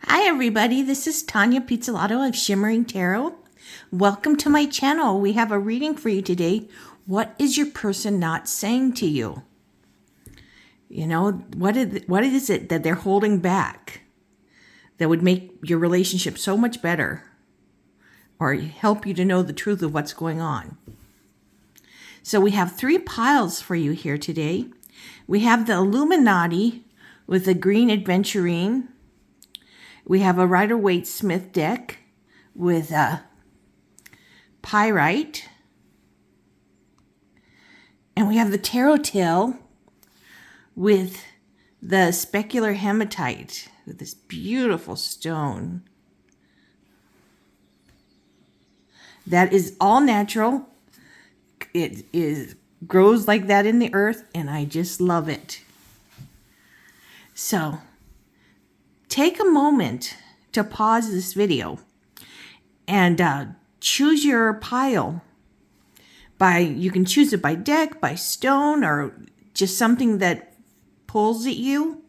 Hi everybody, this is Tanya Pizzolato of Shimmering Tarot. Welcome to my channel. We have a reading for you today. What is your person not saying to you? You know, what is it that they're holding back that would make your relationship so much better or help you to know the truth of what's going on? So we have 3 piles for you here today. We have the Illuminati with the green adventurine. We have a Rider-Waite-Smith deck with a pyrite. And we have the tarot tail with the specular hematite with this beautiful stone. That is all natural. It grows like that in the earth, and I just love it. So take a moment to pause this video and choose your pile. You can choose it by deck, by stone, or just something that pulls at you.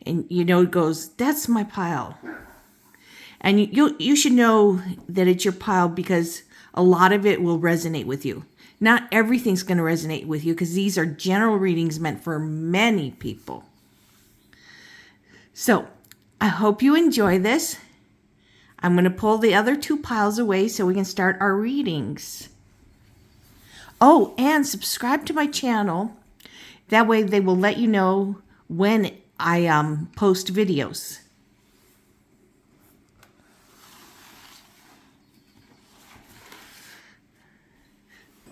And it goes, that's my pile. And you should know that it's your pile because a lot of it will resonate with you. Not everything's going to resonate with you because these are general readings meant for many people. So, I hope you enjoy this. I'm going to pull the other 2 piles away so we can start our readings. Oh, and subscribe to my channel. That way they will let you know when I post videos.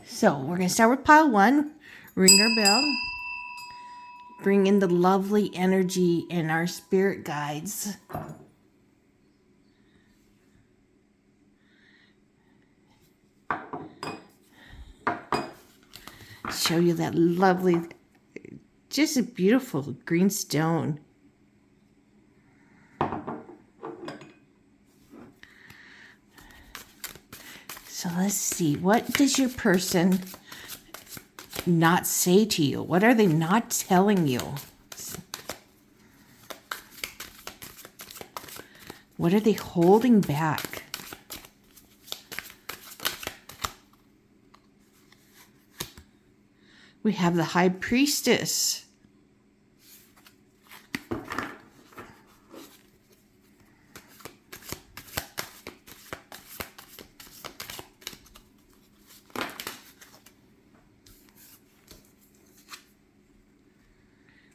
So, we're going to start with pile 1. Ring our bell. Bring in the lovely energy and our spirit guides. Show you that lovely, just a beautiful green stone. So let's see, what does your person not say to you? What are they not telling you? What are they holding back? We have the High Priestess.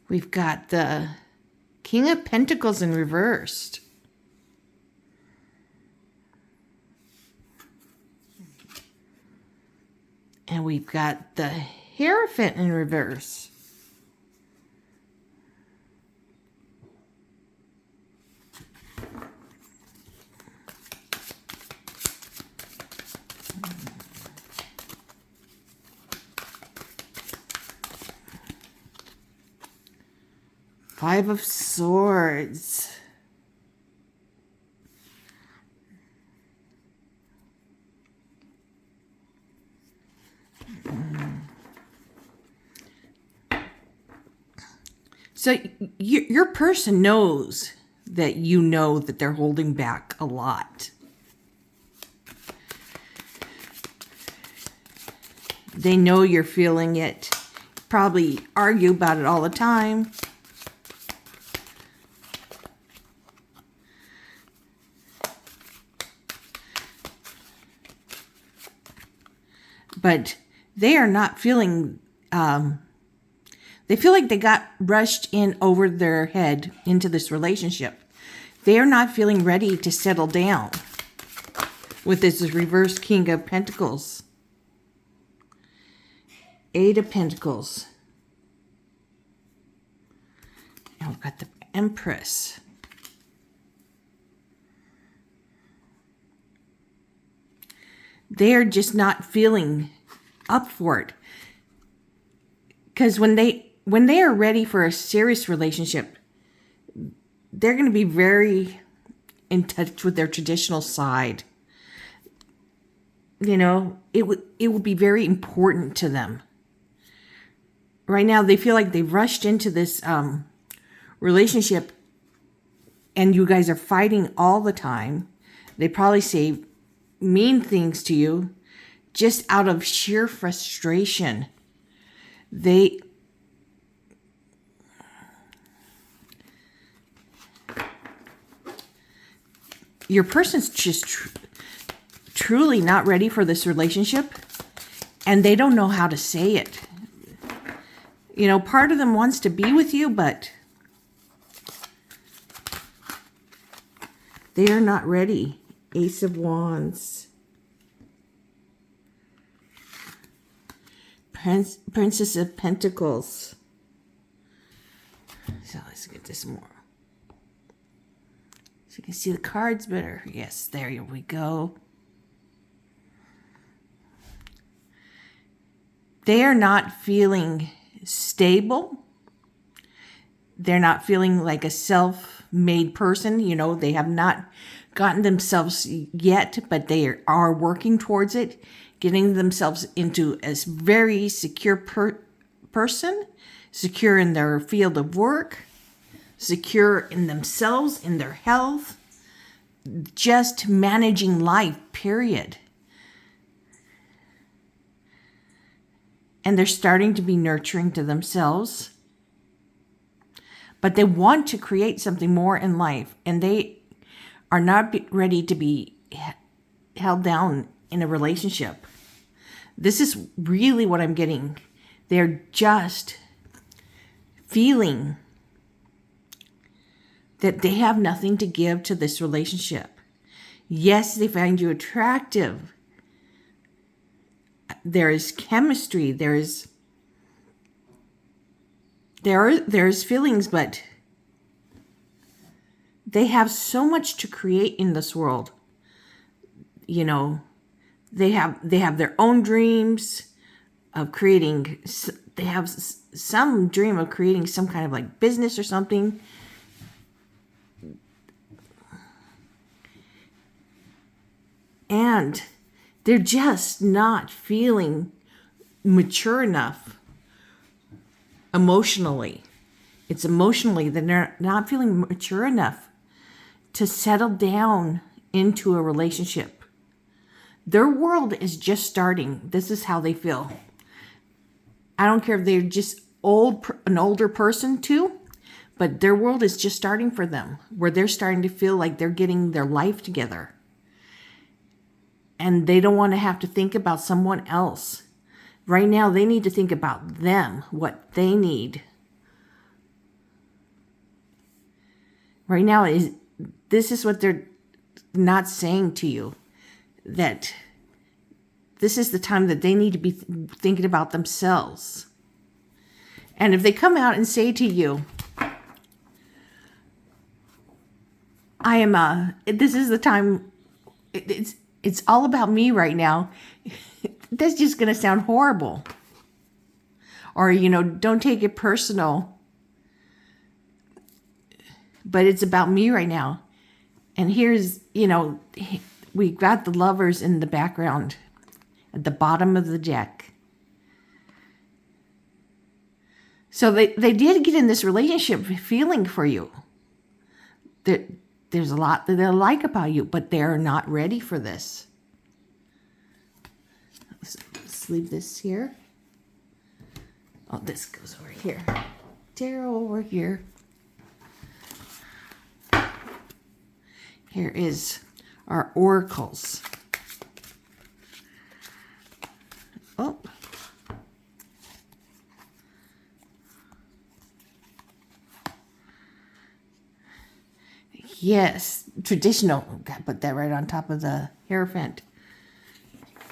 We've got the King of Pentacles in reversed. And we've got the Hierophant in reverse. Five of Swords. So your person knows that you know that they're holding back a lot. They know you're feeling it. Probably argue about it all the time. But they are not feeling, they feel like they got rushed in over their head into this relationship. They are not feeling ready to settle down with this reverse King of Pentacles. 8 of Pentacles. And we've got the Empress. They are just not feeling up for it. Because when they are ready for a serious relationship, they're going to be very in touch with their traditional side. It would be very important to them. Right now, they feel like they've rushed into this relationship and you guys are fighting all the time. They probably say mean things to you just out of sheer frustration. Your person's just truly not ready for this relationship, and they don't know how to say it. You know, part of them wants to be with you, but they are not ready. Ace of Wands. Princess of Pentacles. So let's get this more. So you can see the cards better. Yes, there we go. They are not feeling stable. They're not feeling like a self-made person. You know, they have not gotten themselves yet, but they are working towards it, getting themselves into a very secure person, secure in their field of work, secure in themselves, in their health, just managing life, period. And they're starting to be nurturing to themselves. But they want to create something more in life. And they are not ready to be held down in a relationship. This is really what I'm getting. They're just feeling that they have nothing to give to this relationship. Yes, they find you attractive. There is chemistry. There's feelings, but they have so much to create in this world. You know, they have their own dreams of creating. They have some dream of creating some kind of like business or something. And they're just not feeling mature enough emotionally. It's emotionally that they're not feeling mature enough to settle down into a relationship. Their world is just starting. This is how they feel. I don't care if they're just an older person too, but their world is just starting for them, where they're starting to feel like they're getting their life together. And they don't want to have to think about someone else. Right now, they need to think about them, what they need. Right now, this is what they're not saying to you. That this is the time that they need to be thinking about themselves. And if they come out and say to you, this is the time, it's all about me right now. That's just going to sound horrible. Or, you know, don't take it personal. But it's about me right now. And here's, you know, we've got the lovers in the background at the bottom of the deck. So they did get in this relationship feeling for you. There's a lot that they like about you, but they're not ready for this. Let's leave this here. Oh, this goes over here. Tarot over here. Here is our oracles. Oh. Yes, traditional. Gotta put that right on top of the Hierophant.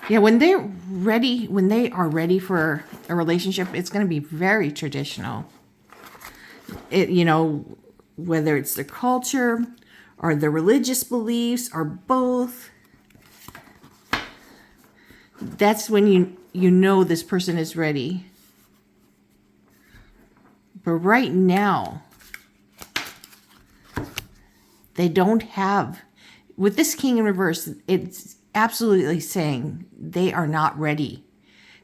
Yeah, when they are ready for a relationship, it's going to be very traditional. You know, whether it's their culture or their religious beliefs or both. That's when you know this person is ready. But right now, they don't have, with this King in reverse, it's absolutely saying they are not ready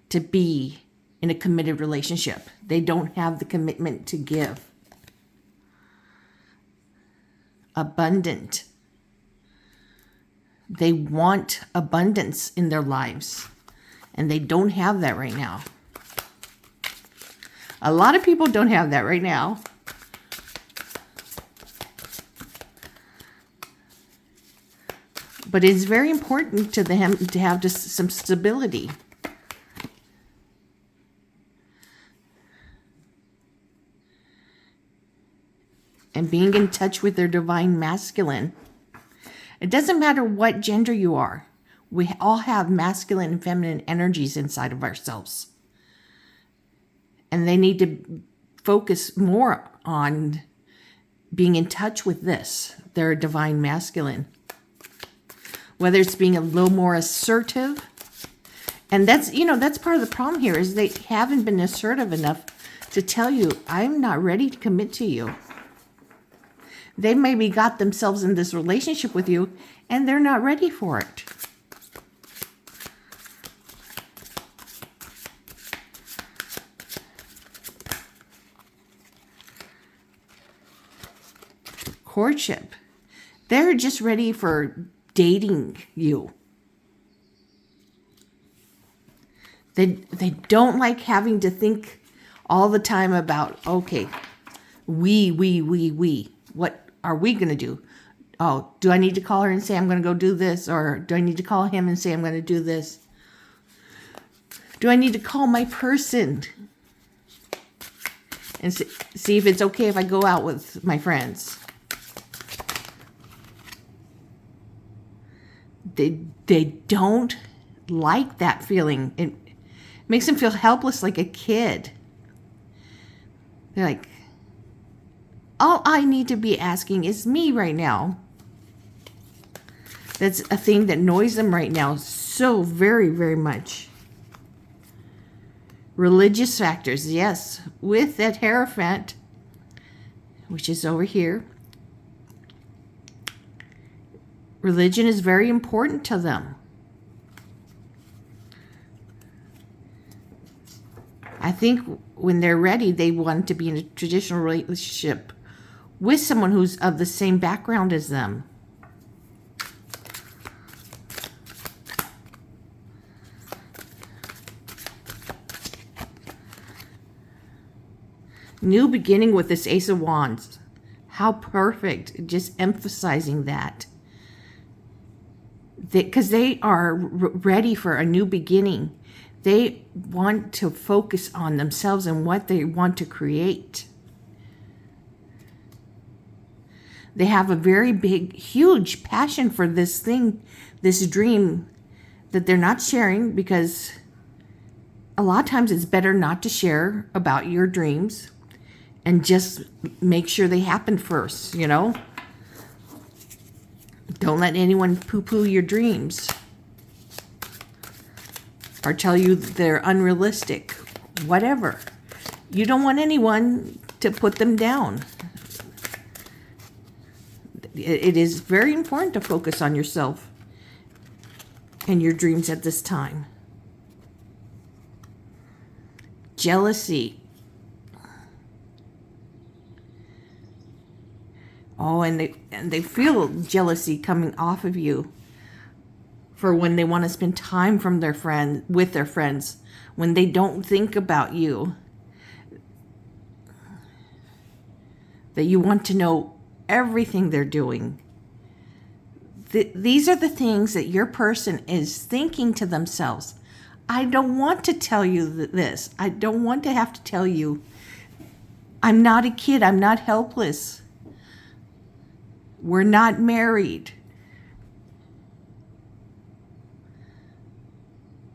to be in a committed relationship. They don't have the commitment to give. abundant. They want abundance in their lives, and they don't have that right now. A lot of people don't have that right now. But it's very important to them to have just some stability. And being in touch with their divine masculine. It doesn't matter what gender you are. We all have masculine and feminine energies inside of ourselves. And they need to focus more on being in touch with this, their divine masculine. Whether it's being a little more assertive. And that's part of the problem here is they haven't been assertive enough to tell you, I'm not ready to commit to you. They maybe got themselves in this relationship with you and they're not ready for it. Courtship. They're just ready for dating you. They don't like having to think all the time about, okay, we. What are we going to do? Oh, do I need to call her and say I'm going to go do this? Or do I need to call him and say I'm going to do this? Do I need to call my person and see if it's okay if I go out with my friends? They don't like that feeling. It makes them feel helpless like a kid. They're like, all I need to be asking is me right now. That's a thing that annoys them right now so very, very much. Religious factors, yes. With that Hierophant, which is over here. Religion is very important to them. I think when they're ready, they want to be in a traditional relationship with someone who's of the same background as them. New beginning with this Ace of Wands. How perfect. Just emphasizing that. Because they are ready for a new beginning. They want to focus on themselves and what they want to create. They have a very big, huge passion for this thing, this dream that they're not sharing, because a lot of times it's better not to share about your dreams and just make sure they happen first, you know? Don't let anyone poo-poo your dreams or tell you they're unrealistic, whatever. You don't want anyone to put them down. It is very important to focus on yourself and your dreams at this time. Jealousy. Oh, and they feel jealousy coming off of you for when they want to spend time with their friends, when they don't think about you. That you want to know everything they're doing. These are the things that your person is thinking to themselves. I don't want to tell you this. I don't want to have to tell you. I'm not a kid. I'm not helpless. We're not married.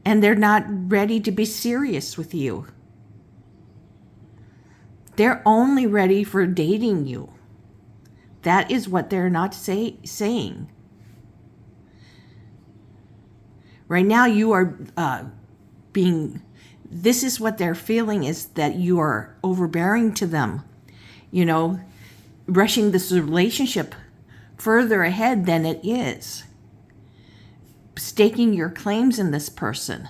And they're not ready to be serious with you. They're only ready for dating you. That is what they're not saying. Right now you are this is what they're feeling, is that you are overbearing to them. You know, rushing this relationship further ahead than it is. Staking your claims in this person.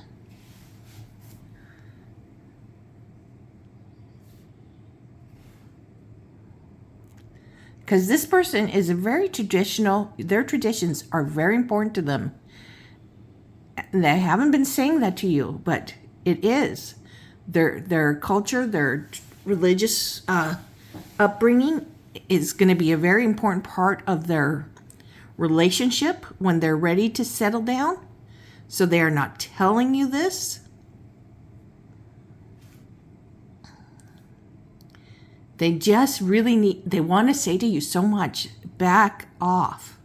Because this person is a very traditional, their traditions are very important to them. They haven't been saying that to you, but it is. Their culture, their religious upbringing is going to be a very important part of their relationship when they're ready to settle down. So they are not telling you this. They just really they want to say to you so much, back off.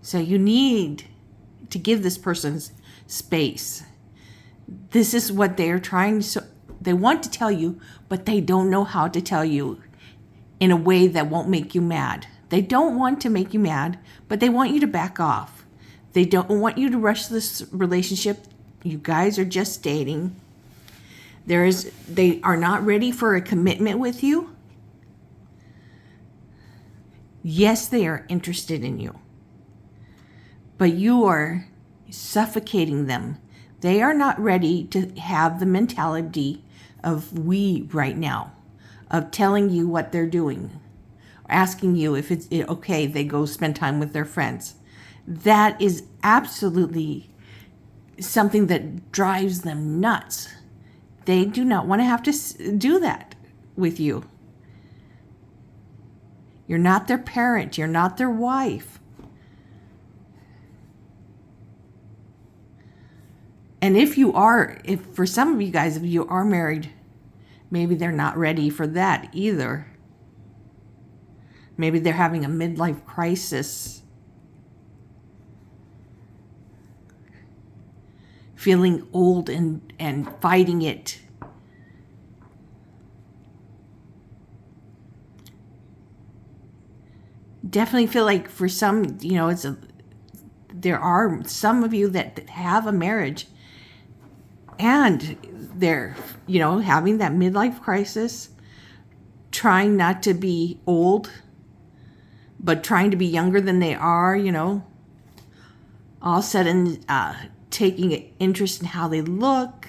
So you need to give this person space. This is what they are trying to, they want to tell you, but they don't know how to tell you in a way that won't make you mad. They don't want to make you mad, but they want you to back off. They don't want you to rush this relationship. You guys are just dating. They are not ready for a commitment with you. Yes, they are interested in you, but you are suffocating them. They are not ready to have the mentality of we right now, of telling you what they're doing, asking you if it's okay they go spend time with their friends. That is absolutely something that drives them nuts. They do not want to have to do that with you. You're not their parent. You're not their wife. And if for some of you guys, if you are married, maybe they're not ready for that either. Maybe they're having a midlife crisis. Feeling old and fighting it. Definitely feel like for some, there are some of you that have a marriage and they're, having that midlife crisis, trying not to be old, but trying to be younger than they are, all of a sudden, taking an interest in how they look,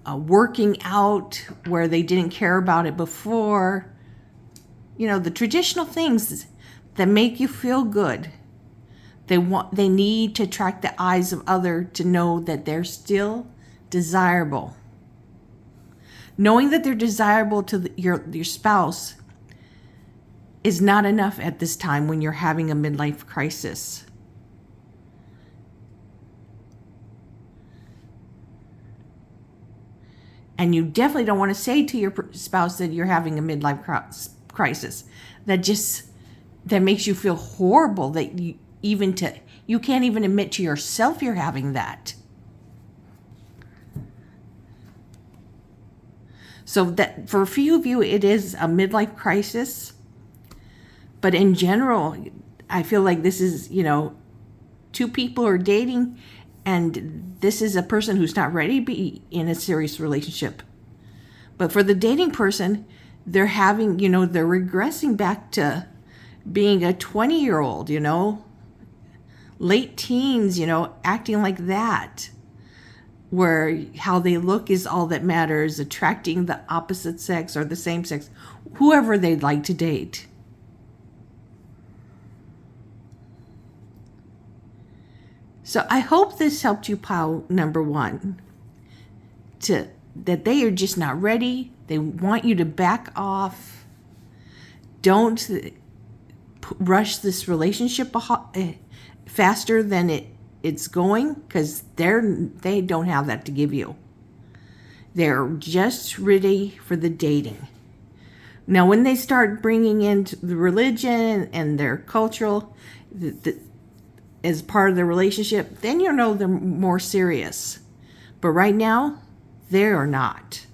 working out where they didn't care about it before. The traditional things that make you feel good. They need to attract the eyes of others to know that they're still desirable. Knowing that they're desirable to your spouse is not enough at this time when you're having a midlife crisis. And you definitely don't want to say to your spouse that you're having a midlife crisis. That makes you feel horrible that you can't even admit to yourself you're having that. So that for a few of you, it is a midlife crisis. But in general, I feel like this is, two people are dating and this is a person who's not ready to be in a serious relationship. But for the dating person, they're having, they're regressing back to being a 20-year-old, late teens, acting like that, where how they look is all that matters, attracting the opposite sex or the same sex, whoever they'd like to date. So I hope this helped you, pile number one, that they are just not ready. They want you to back off. Don't rush this relationship faster than it's going, because they don't have that to give you. They're just ready for the dating. Now, when they start bringing in the religion and their cultural as part of the relationship, then they're more serious. But right now, they are not.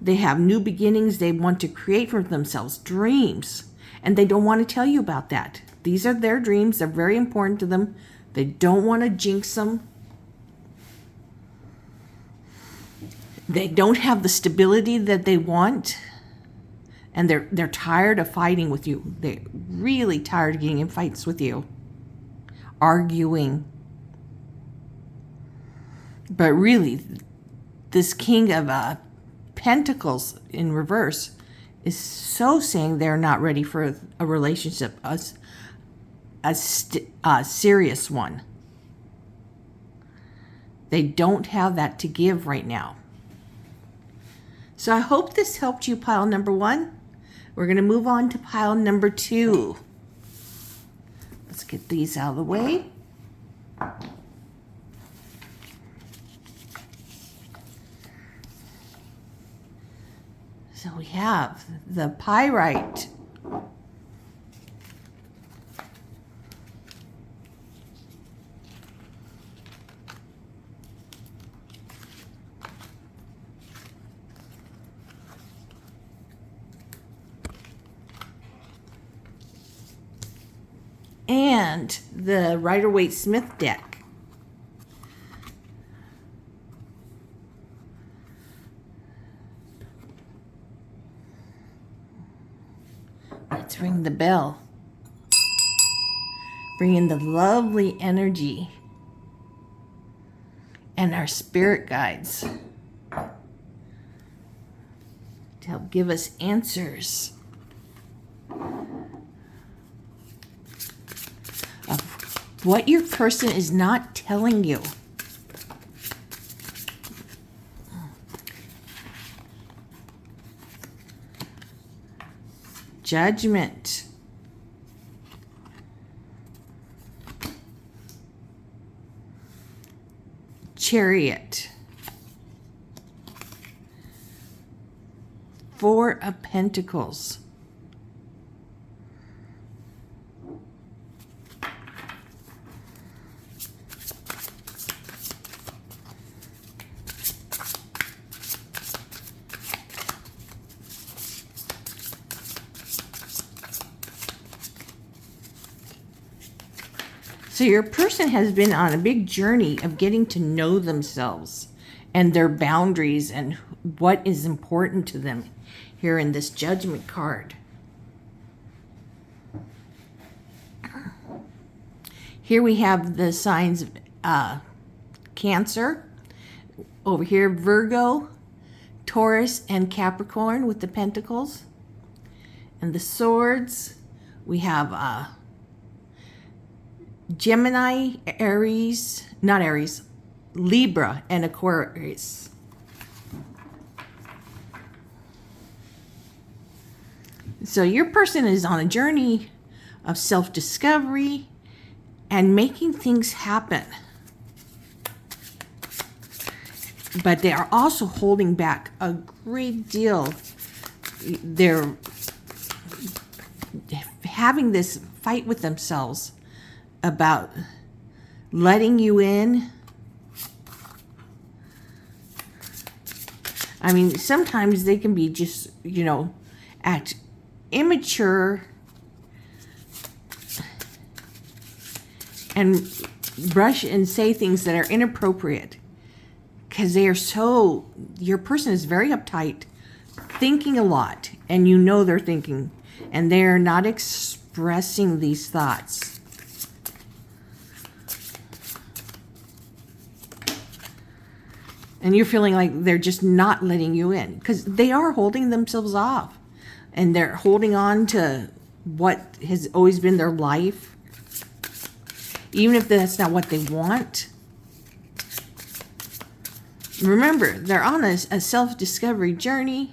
They have new beginnings. They want to create for themselves dreams, and they don't want to tell you about that. These are their dreams. They're very important to them. They don't want to jinx them. They don't have the stability that they want, and they're tired of fighting with you. They're really tired of getting in fights with you, arguing. But really, this King of Pentacles in reverse is so saying they're not ready for a relationship, a serious one. They don't have that to give right now. So I hope this helped you, pile number 1. We're going to move on to pile number 2. Let's get these out of the way. So we have the pyrite. And the Rider-Waite-Smith deck. Let's ring the bell. Bring in the lovely energy and our spirit guides to help give us answers of what your person is not telling you. Judgment. Chariot. 4 of Pentacles. So your person has been on a big journey of getting to know themselves and their boundaries and what is important to them here in this Judgment card. Here we have the signs of Cancer. Over here, Virgo, Taurus, and Capricorn with the Pentacles. And the Swords, we have Gemini, Aries, not Aries, Libra, and Aquarius. So your person is on a journey of self-discovery and making things happen. But they are also holding back a great deal. They're having this fight with themselves about letting you in. I mean, sometimes they can be just, act immature and rush and say things that are inappropriate because they are your person is very uptight, thinking a lot, and they're thinking, and they're not expressing these thoughts. And you're feeling like they're just not letting you in because they are holding themselves off and they're holding on to what has always been their life, even if that's not what they want. Remember, they're on a self-discovery journey.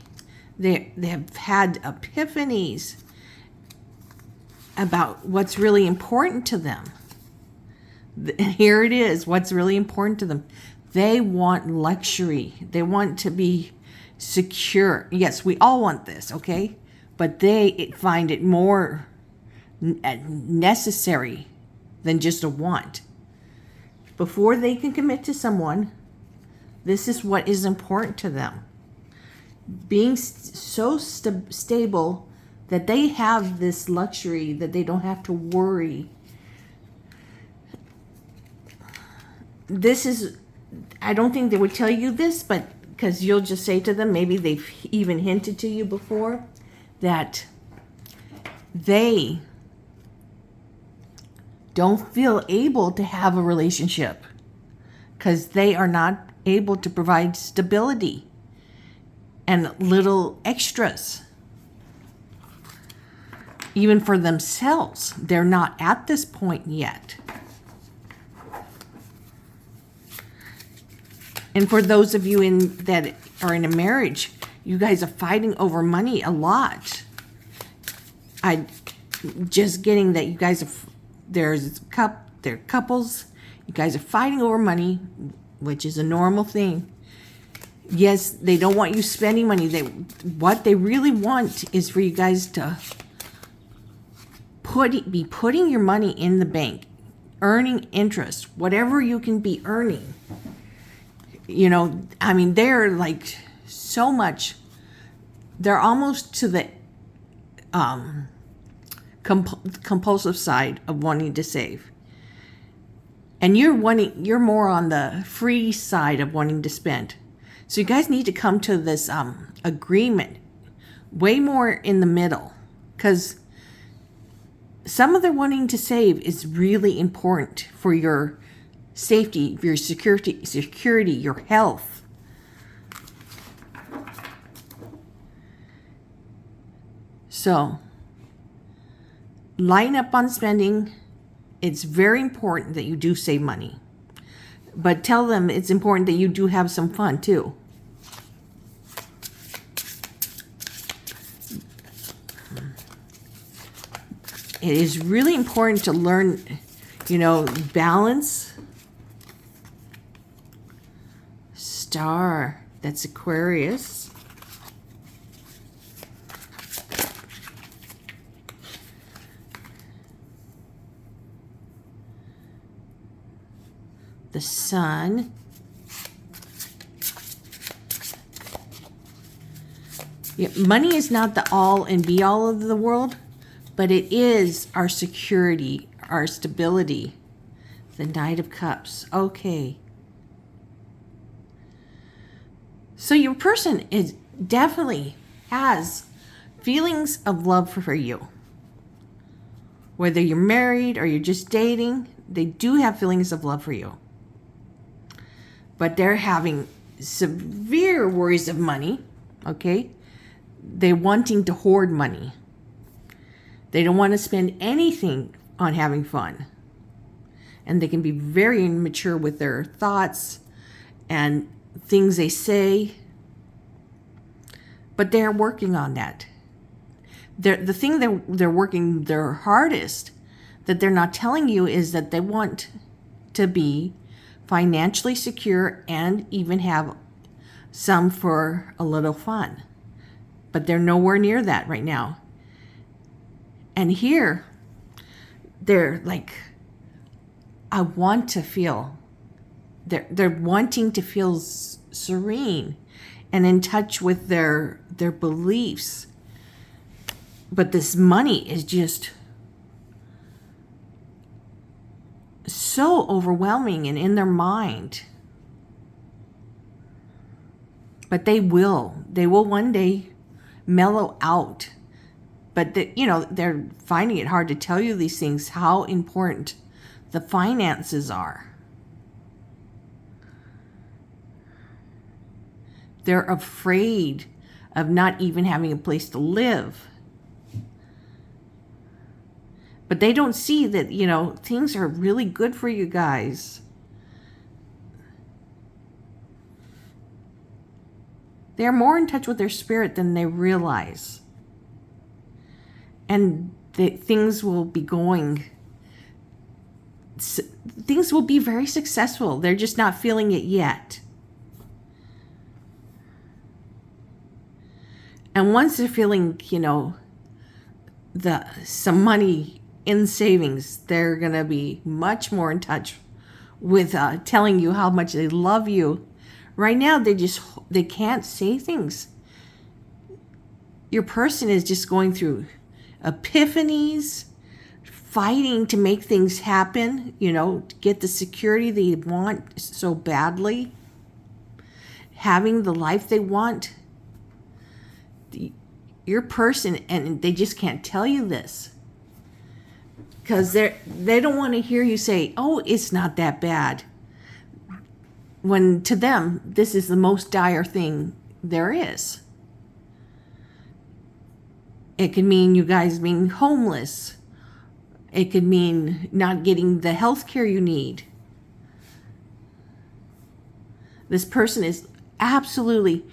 They have had epiphanies about what's really important to them. Here it is, what's really important to them. They want luxury. They want to be secure. Yes, we all want this, okay? But they find it more necessary than just a want. Before they can commit to someone, this is what is important to them. Being so stable that they have this luxury that they don't have to worry. This is... I don't think they would tell you this, but because you'll just say to them, maybe they've even hinted to you before, that they don't feel able to have a relationship because they are not able to provide stability and little extras. even for themselves. They're not at this point yet. And for those of you that are in a marriage, you guys are fighting over money a lot. I just getting that you guys they're couples. You guys are fighting over money, which is a normal thing. Yes, they don't want you spending money. What they really want is for you guys to be putting your money in the bank, earning interest, whatever you can be earning. You know, I mean, they're like so much. They're almost to the compulsive side of wanting to save. And you're more on the free side of wanting to spend. So you guys need to come to this agreement way more in the middle, because some of the wanting to save is really important for your safety, your security, your health. So line up on spending. It's very important that you do save money. But tell them it's important that you do have some fun too. It is really important to learn, balance. Star, that's Aquarius. The Sun. Yeah, money is not the all and be all of the world, but it is our security, our stability. The Knight of Cups. Okay. So your person definitely has feelings of love for you. Whether you're married or you're just dating, they do have feelings of love for you. But they're having severe worries of money, okay? They're wanting to hoard money. They don't want to spend anything on having fun. And they can be very immature with their thoughts and things they say. But they're working on that. The thing they're working their hardest that they're not telling you is that they want to be financially secure and even have some for a little fun. But they're nowhere near that right now. And here, they're like, I want to feel, they're wanting to feel serene and in touch with their beliefs. But this money is just so overwhelming and in their mind. But they will one day mellow out. But they're finding it hard to tell you these things, how important the finances are. They're afraid of not even having a place to live. But they don't see that, things are really good for you guys. They're more in touch with their spirit than they realize. And things will be very successful. They're just not feeling it yet. And once they're feeling, some money in savings, they're going to be much more in touch with telling you how much they love you. Right now, they can't say things. Your person is just going through epiphanies, fighting to make things happen, to get the security they want so badly, having the life they want. Your person, and they just can't tell you this because they don't want to hear you say, oh, it's not that bad, when to them this is the most dire thing there is. It could mean you guys being homeless. It could mean not getting the health care you need. This person is absolutely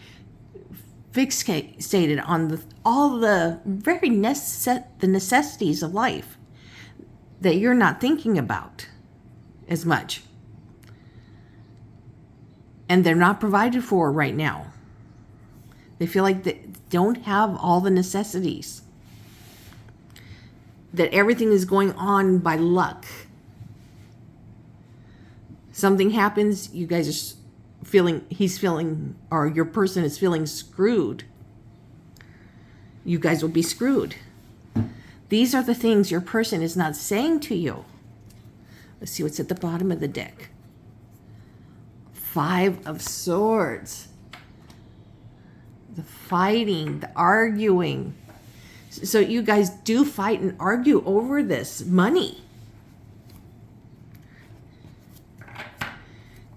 fixated on all the very the necessities of life that you're not thinking about as much. And they're not provided for right now. They feel like they don't have all the necessities. That everything is going on by luck. Something happens, you guys are he's feeling, or your person is feeling screwed. You guys will be screwed. These are the things your person is not saying to you. Let's see what's at the bottom of the deck. 5 of Swords. The fighting, the arguing. So you guys do fight and argue over this money.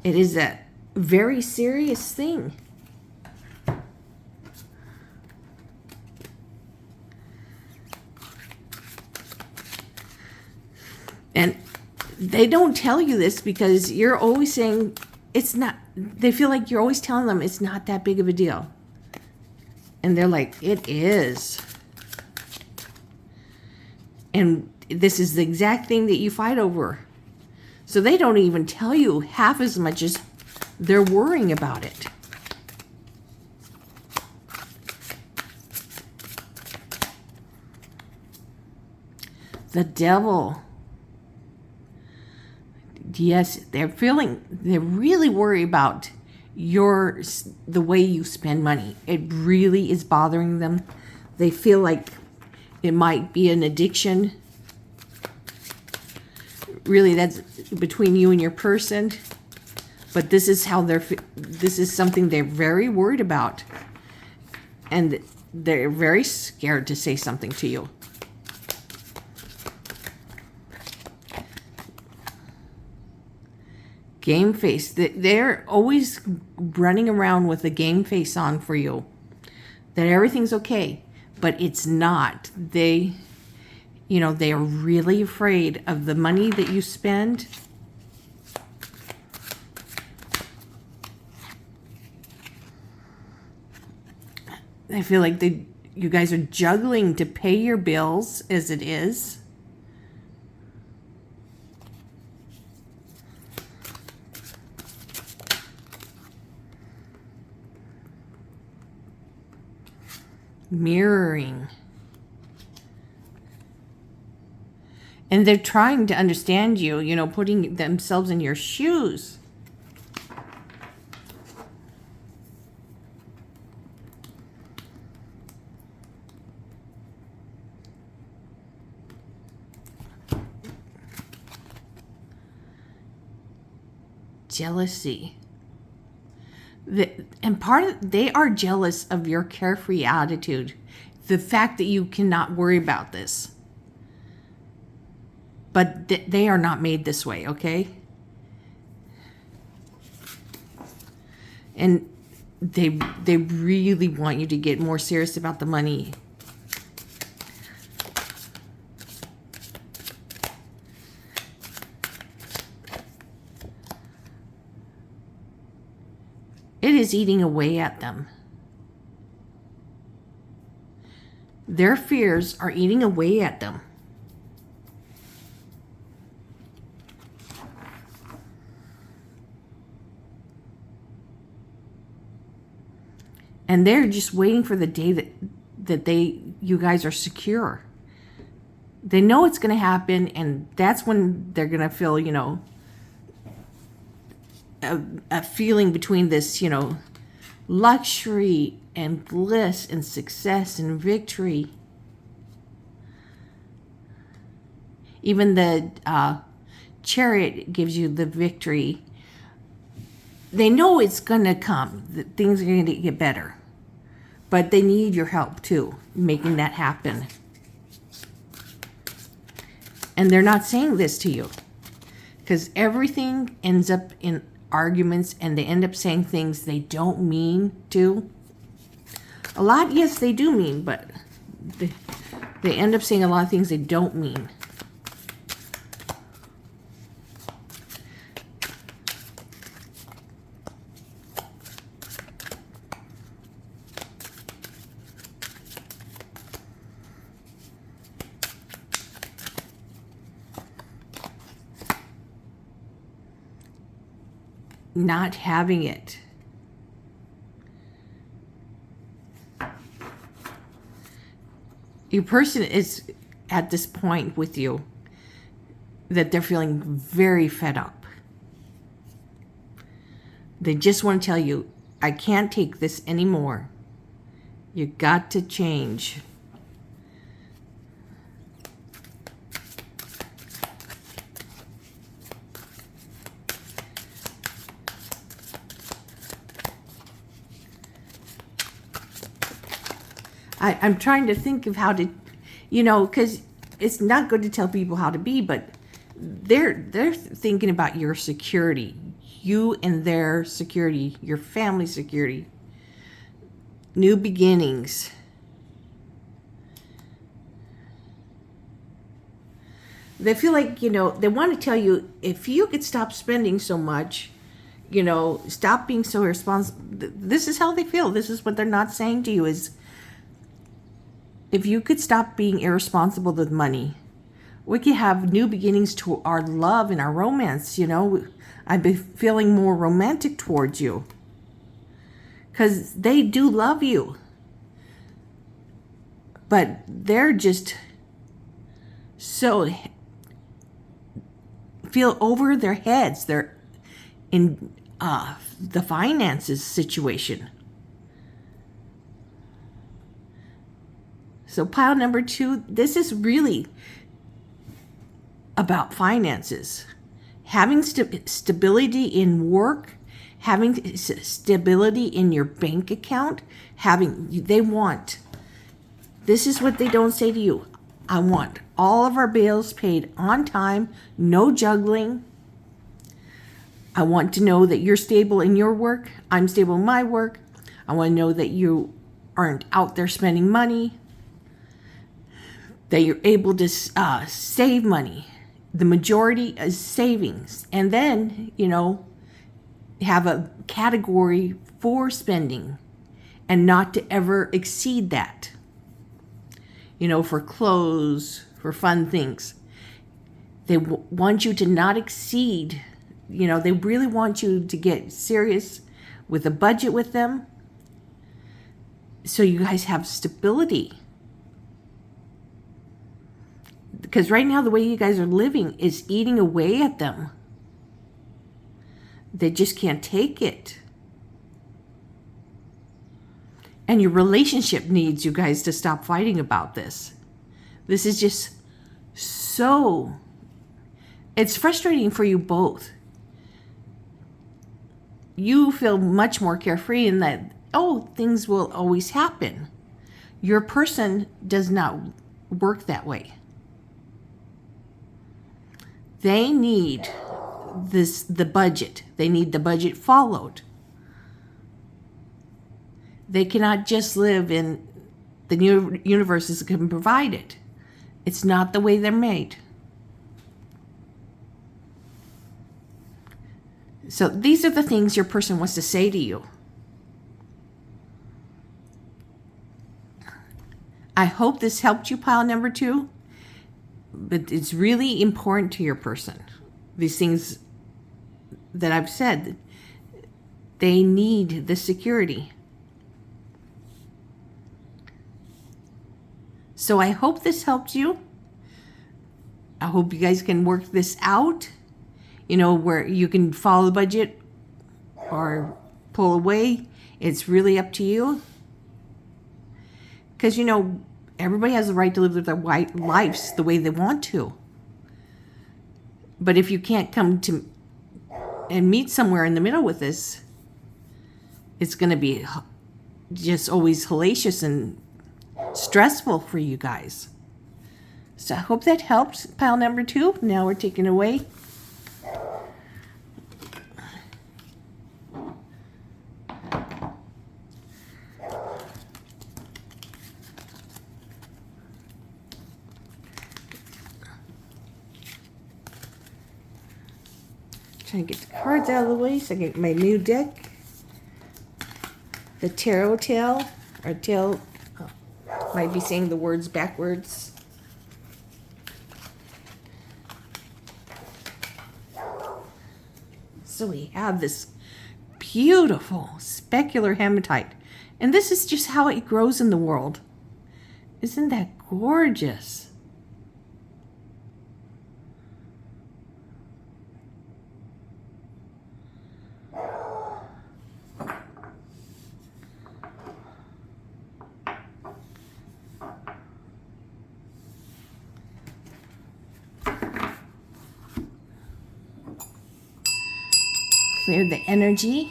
It is a very serious thing. And they don't tell you this because you're always saying it's not, they feel like you're always telling them it's not that big of a deal. And they're like, it is. And this is the exact thing that you fight over. So they don't even tell you half as much as they're worrying about it. The Devil. Yes, they're really worried about the way you spend money. It really is bothering them. They feel like it might be an addiction. Really, that's between you and your person. But this is how this is something they're very worried about. And they're very scared to say something to you. Game face. They're always running around with a game face on for you. That everything's okay. But it's not. They are really afraid of the money that you spend. They feel like you guys are juggling to pay your bills as it is. Mirroring. And they're trying to understand you, putting themselves in your shoes. Jealousy. And they are jealous of your carefree attitude. The fact that you cannot worry about this. But they are not made this way, okay? And they really want you to get more serious about the money. It is eating away at them. Their fears are eating away at them. And they're just waiting for the day that you guys are secure. They know it's going to happen, and that's when they're going to feel, a feeling between this, luxury and bliss and success and victory. Even the Chariot gives you the victory. They know it's going to come, that things are going to get better. But they need your help too, making that happen. And they're not saying this to you. Because everything ends up in arguments, and they end up saying things they don't mean to. A lot, yes, they do mean, but They end up saying a lot of things they don't mean. Not having it. Your person is at this point with you that they're feeling very fed up. They just want to tell you, I can't take this anymore. You got to change. I'm trying to think of how to, because it's not good to tell people how to be, but they're thinking about your security, you and their security, your family security, new beginnings. They feel like, they want to tell you, if you could stop spending so much, stop being so irresponsible. This is how they feel. This is what they're not saying to you is, if you could stop being irresponsible with money, we could have new beginnings to our love and our romance. I'd be feeling more romantic towards you because they do love you, but they're just so feel over their heads. They're in the finances situation. So pile number 2, this is really about finances. Having stability in work, having stability in your bank account, they want, this is what they don't say to you. I want all of our bills paid on time, no juggling. I want to know that you're stable in your work, I'm stable in my work. I want to know that you aren't out there spending money, that you're able to save money. The majority is savings. And then, have a category for spending and not to ever exceed that. For clothes, for fun things. They want you to not exceed, they really want you to get serious with a budget with them. So you guys have stability. Because right now, the way you guys are living is eating away at them. They just can't take it. And your relationship needs you guys to stop fighting about this. This is just it's frustrating for you both. You feel much more carefree in that, things will always happen. Your person does not work that way. They need the budget. They need the budget followed. They cannot just live in the universe that can provide it. It's not the way they're made. So these are the things your person wants to say to you. I hope this helped you, pile number 2. But it's really important to your person. These things that I've said, they need the security. So I hope this helped you. I hope you guys can work this out, where you can follow the budget or pull away. It's really up to you. Because, everybody has the right to live their lives the way they want to. But if you can't come to and meet somewhere in the middle with this, it's going to be just always hellacious and stressful for you guys. So I hope that helps, pile number 2. Now we're taking away. trying to get the cards out of the way so I get my new deck. The tarot tail, or tail, might be saying the words backwards. So we have this beautiful specular hematite. And this is just how it grows in the world. Isn't that gorgeous? Clear the energy.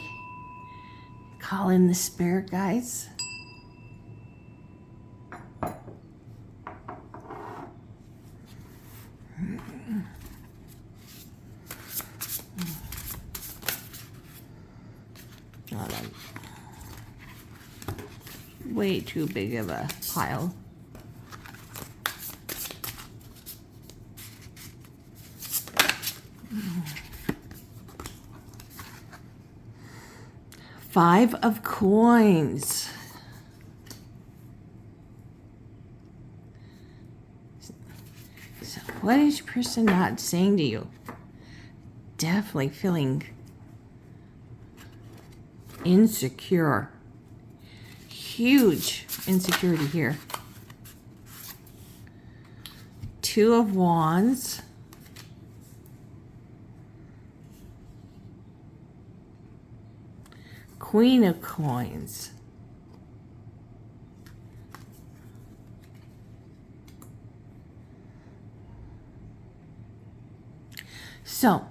Call in the spirit guides. Way too big of a pile. Five of coins. So what is your person not saying to you? Definitely feeling insecure. Huge insecurity here. Two of Wands. Queen of Coins. So,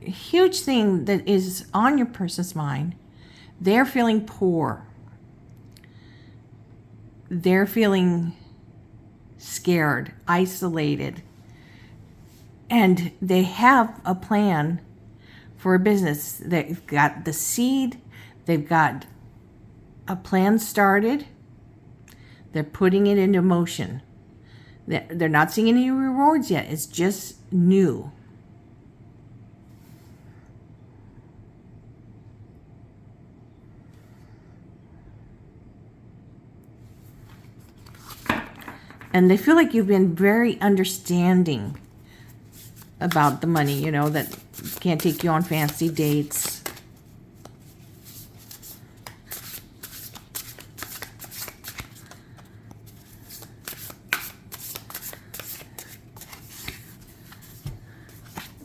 a huge thing that is on your person's mind, they're feeling poor. They're feeling scared, isolated, and they have a plan for a business. They've got the seed, they've got a plan started, they're putting it into motion. They're not seeing any rewards yet, it's just new. And they feel like you've been very understanding about the money, you know, that can't take you on fancy dates.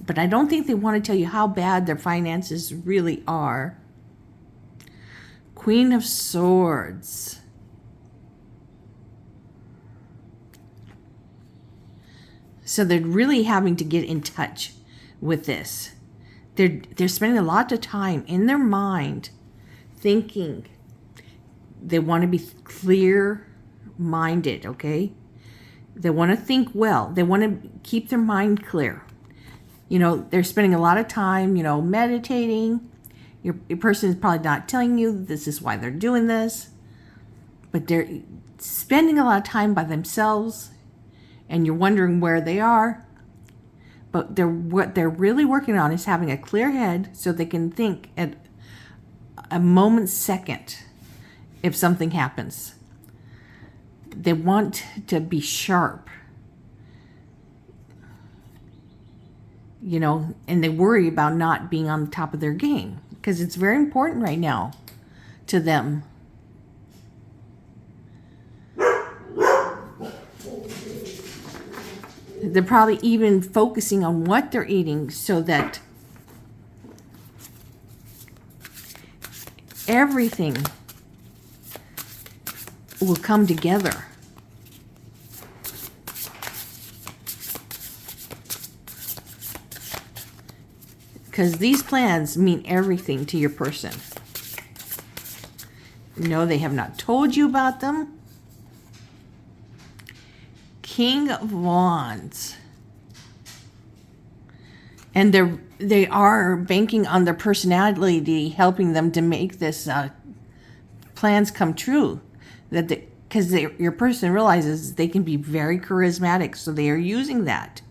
But I don't think they want to tell you how bad their finances really are. Queen of Swords. So they're really having to get in touch with this. They're spending a lot of time in their mind thinking. They want to be clear-minded, okay? They want to think well. They want to keep their mind clear. You know, they're spending a lot of time, you know, meditating. Your person is probably not telling you this is why they're doing this. But they're spending a lot of time by themselves. And you're wondering where they are. But what they're really working on is having a clear head so they can think at a moment's second if something happens. They want to be sharp. You know, and they worry about not being on the top of their game because it's very important right now to them. They're probably even focusing on what they're eating so that everything will come together. Because these plans mean everything to your person. No, they have not told you about them. King of Wands. And they are banking on their personality helping them to make this plans come true. Because your person realizes they can be very charismatic, so they are using that.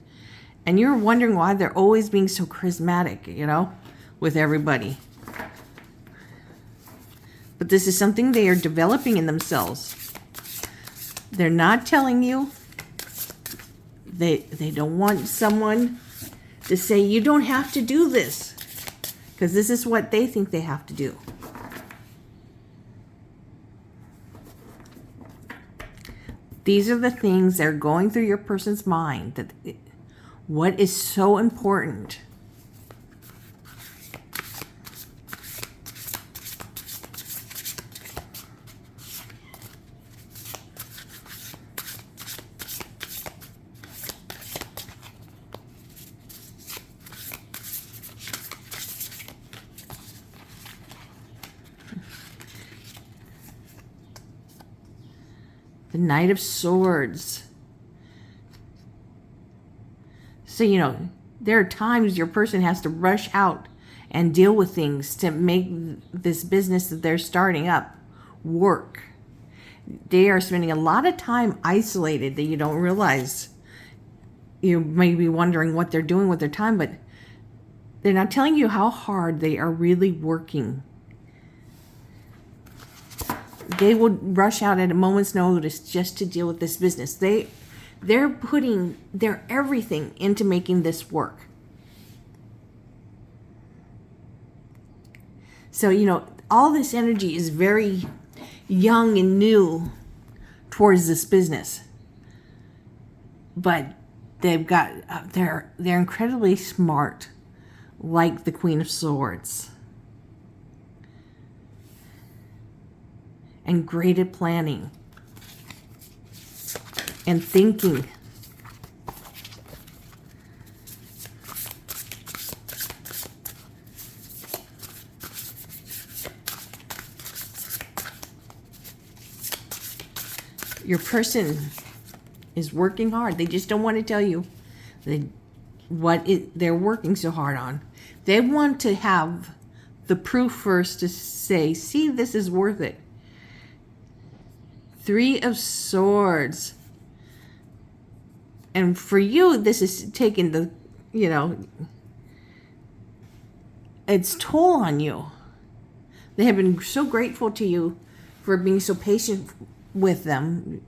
And you're wondering why they're always being so charismatic, you know? with everybody. But this is something they are developing in themselves. They're not telling you. They don't want someone to say, you don't have to do this. Because this is what they think they have to do. These are the things that are going through your person's mind. That what is so important. The Knight of Swords. So, there are times your person has to rush out and deal with things to make this business that they're starting up work. They are spending a lot of time isolated that you don't realize. You may be wondering what they're doing with their time, but they're not telling you how hard they are really working. They would rush out at a moment's notice just to deal with this business. They're putting their everything into making this work. So, all this energy is very young and new towards this business. But they've got, they're incredibly smart, like the Queen of Swords. And great at planning and thinking. Your person is working hard. They just don't want to tell you they're working so hard on. They want to have the proof first to say, see, this is worth it. Three of Swords. And for you, this is taking the, it's toll on you. They have been so grateful to you for being so patient with them,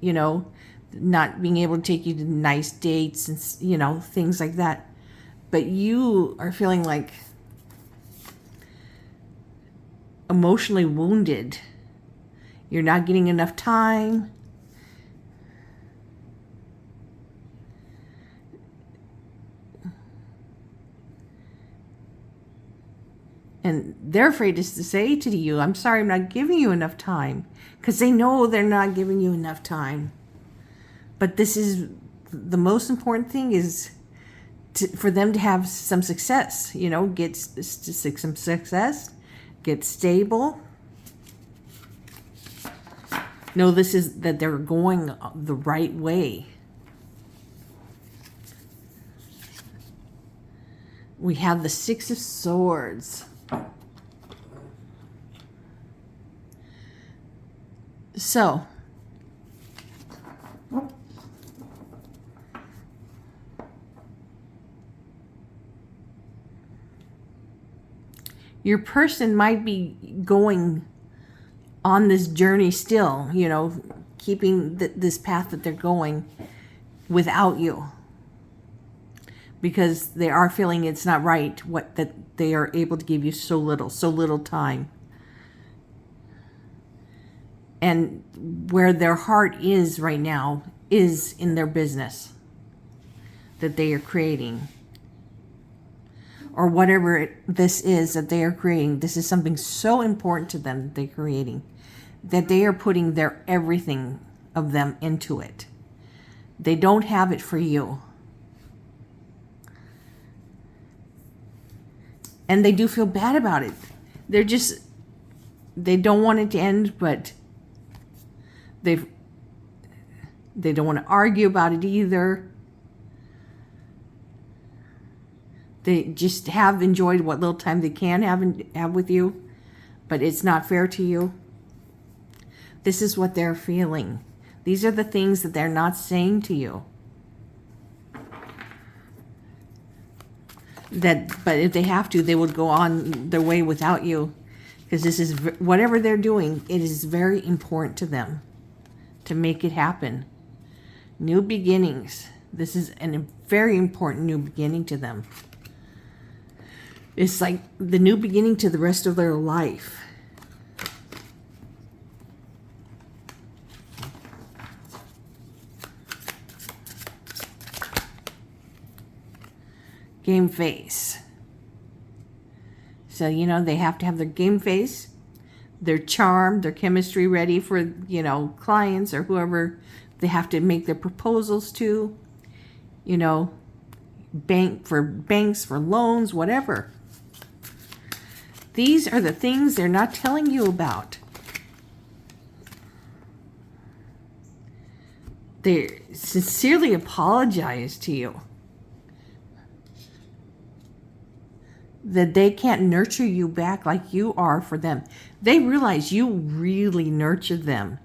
not being able to take you to nice dates and, things like that. But you are feeling like emotionally wounded. You're not getting enough time. And they're afraid to say to you, I'm sorry, I'm not giving you enough time. Because they know they're not giving you enough time. But this is the most important thing is for them to have some success. Get some success. Get stable. No, this is that they're going the right way. We have the Six of Swords. So, your person might be going on this journey still, keeping this path that they're going without you. Because they are feeling it's not right that they are able to give you so little time. And where their heart is right now is in their business that they are creating. Or whatever this is that they are creating. This is something so important to them that they're creating. That they are putting their everything of them into it. They don't have it for you. And they do feel bad about it. They don't want it to end, but they don't want to argue about it either. They just have enjoyed what little time they can have with you, but it's not fair to you. This is what they're feeling. These are the things that they're not saying to you. But if they have to, they would go on their way without you, because this is whatever they're doing. It is very important to them to make it happen. New beginnings. This is a very important new beginning to them. It's like the new beginning to the rest of their life. Game face. So, they have to have their game face, their charm, their chemistry ready for, clients or whoever they have to make their proposals to, banks, for loans, whatever. These are the things they're not telling you about. They sincerely apologize to you that they can't nurture you back like you are for them. They realize you really nurtured them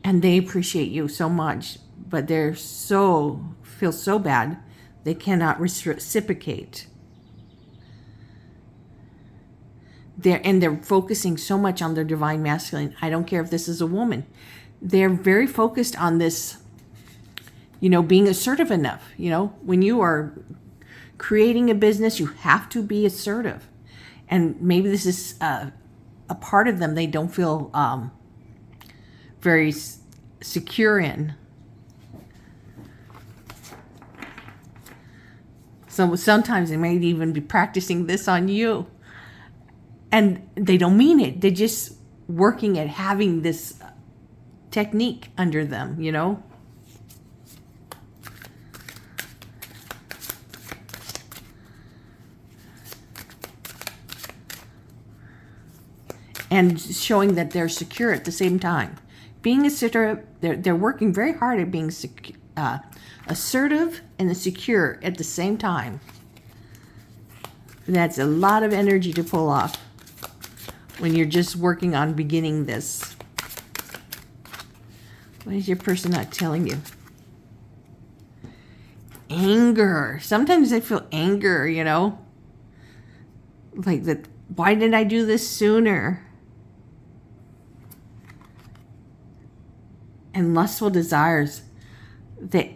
and they appreciate you so much, but feel so bad they cannot reciprocate. They're focusing so much on their divine masculine. I don't care if this is a woman. They're very focused on this, being assertive enough. When you are creating a business, you have to be assertive. And maybe this is a part of them they don't feel very secure in. So sometimes they may even be practicing this on you. And they don't mean it. They're just working at having this technique under them, And showing that they're secure at the same time. Being assertive, they're working very hard at being assertive and secure at the same time. That's a lot of energy to pull off when you're just working on beginning this. What is your person not telling you? Anger. Sometimes I feel anger, like that. Why didn't I do this sooner? And lustful desires. They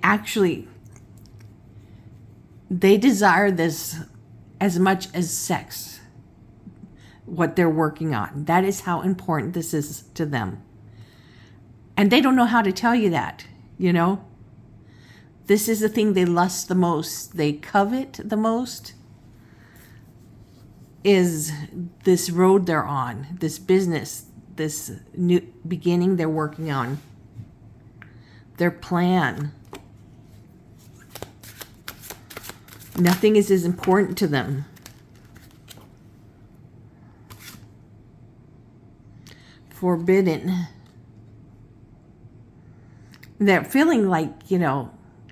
desire this as much as sex. What they're working on. That is how important this is to them. And they don't know how to tell you that, This is the thing they lust the most. They covet the most. Is this road they're on. This business. This new beginning they're working on. Their plan. Nothing is as important to them. Forbidden. They're feeling like,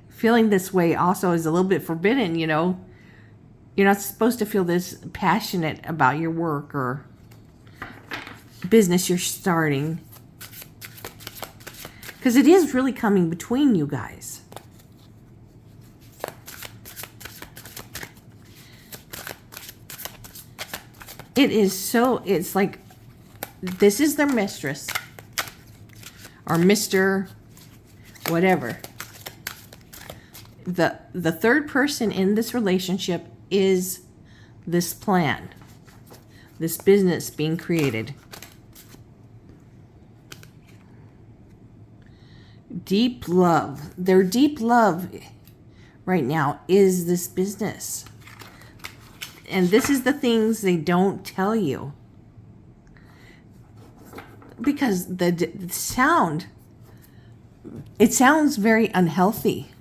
feeling this way also is a little bit forbidden, You're not supposed to feel this passionate about your work or business you're starting. Because it is really coming between you guys. It's like, this is their mistress. Or Mr. whatever. The third person in this relationship is this plan. This business being created. Deep love. Their deep love right now is this business. And this is the things they don't tell you. Because the sound, it sounds very unhealthy.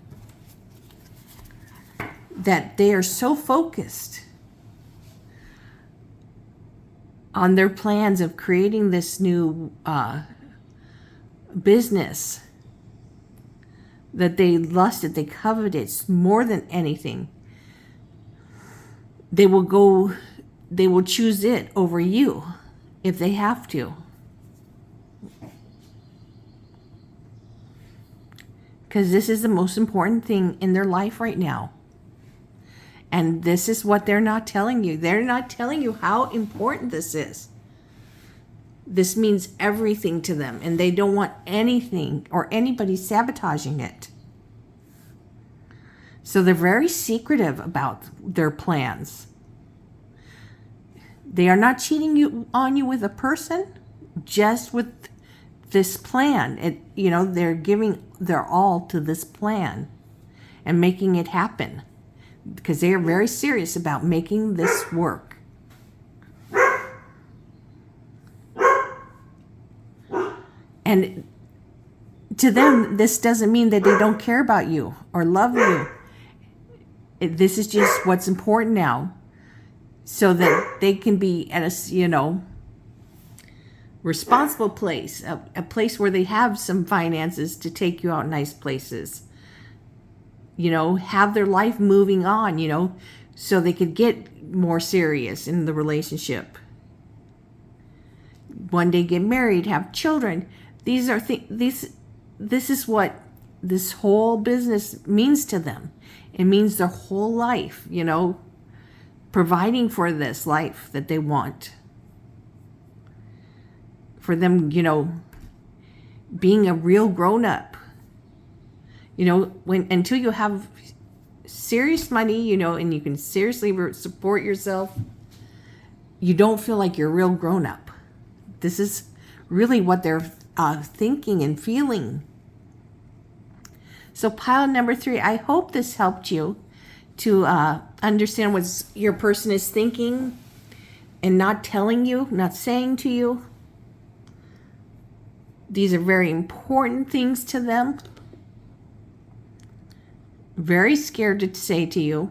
That they are so focused on their plans of creating this new business that they lusted, they coveted more than anything. They will choose it over you if they have to. Because this is the most important thing in their life right now. And this is what they're not telling you. They're not telling you how important this is. This means everything to them, and they don't want anything or anybody sabotaging it. So they're very secretive about their plans. They are not cheating on you with a person, just with this plan. They're giving their all to this plan and making it happen because they are very serious about making this work. And to them, this doesn't mean that they don't care about you or love you. This is just what's important now, so that they can be at a, responsible place, a place where they have some finances to take you out nice places. Have their life moving on, so they could get more serious in the relationship. One day get married, have children. These are this is what this whole business means to them. It means their whole life, providing for this life that they want. For them, being a real grown-up. Until you have serious money, and you can seriously support yourself, you don't feel like you're real grown-up. This is really what they're thinking and feeling. So pile number 3, I hope this helped you to understand what your person is thinking and not telling you, not saying to you. These are very important things to them. Very scared to say to you.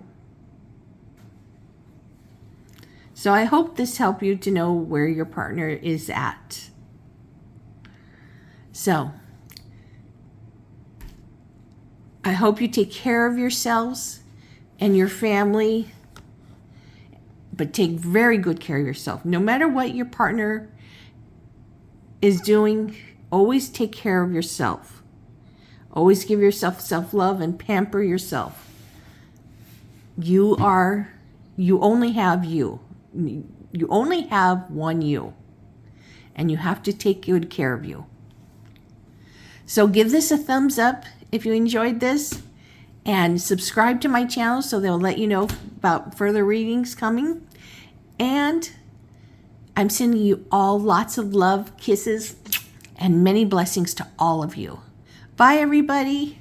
So I hope this helped you to know where your partner is at. So I hope you take care of yourselves and your family, but take very good care of yourself. No matter what your partner is doing, always take care of yourself. Always give yourself self-love and pamper yourself. You only have you. You only have one you. And you have to take good care of you. So give this a thumbs up if you enjoyed this. And subscribe to my channel so they'll let you know about further readings coming. And I'm sending you all lots of love, kisses, and many blessings to all of you. Bye, everybody.